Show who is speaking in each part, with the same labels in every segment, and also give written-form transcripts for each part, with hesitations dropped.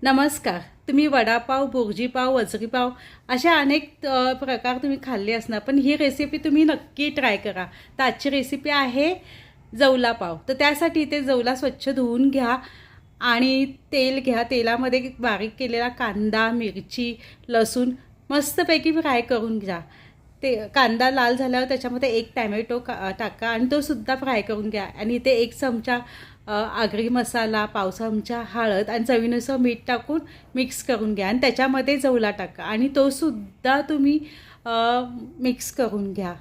Speaker 1: नमस्कार. तुम्ही वडापाव, भुर्जीपाव, वजरीपाव अशा अनेक प्रकार तुम्ही खाल्ले असणार, पण ही रेसिपी तुम्ही नक्की ट्राय करा. तर आजची रेसिपी आहे जवला पाव. तर त्यासाठी इथे जवला स्वच्छ धुवून घ्या आणि तेल घ्या. तेलामध्ये बारीक केलेला कांदा, मिरची, लसूण मस्तपैकी फ्राय करून घ्या. ते कांदा लाल झाल्यावर त्याच्यामध्ये एक टॅमॅटो टाका आणि तो सुद्धा फ्राय करून घ्या. आणि इथे 1 चमचा आगरी मसाला, पाव चमचा हळद आणि चवीनुसार मीठ टाकून मिक्स करून घ्या. आणि त्याच्यामध्ये जवला टाका आणि तो सुद्धा तुम्ही मिक्स करून घ्या.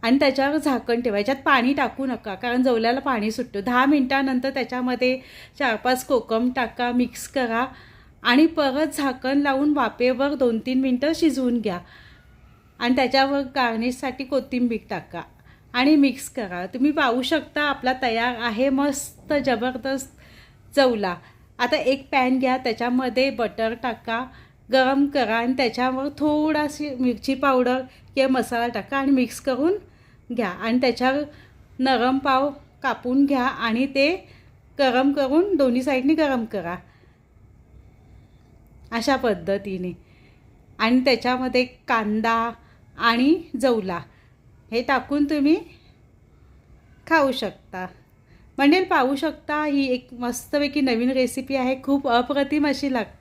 Speaker 1: आणि त्याच्यावर झाकण ठेवा. याच्यात पाणी टाकू नका, कारण जवल्याला पाणी सुटतं. 10 मिनटानंतर त्याच्यामध्ये 4-5 कोकम टाका, मिक्स करा आणि परत झाकण लावून वाफेवर 2-3 मिनटं शिजवून घ्या. आणि त्याच्यावर गार्निशसाठी कोथिंबीर टाका आणि मिक्स करा. तुम्ही पाहू शकता आपला तयार आहे मस्त जबरदस्त जवला. आता एक पॅन घ्या, त्याच्यामध्ये बटर टाका, गरम करा आणि त्याच्यावर थोडाशी मिरची पावडर किंवा मसाला टाका आणि मिक्स करून घ्या. आणि त्याच्यावर नरम पाव कापून घ्या आणि ते गरम करून दोन्ही साईडनी गरम करा अशा पद्धतीने. आणि त्याच्यामध्ये कांदा आणि जवला हे टाकून तुम्ही खाऊ शकता. म्हणजे पाहू शकता ही एक मस्तपैकी नवीन रेसिपी आहे. खूप अप्रतिम अशी लागते.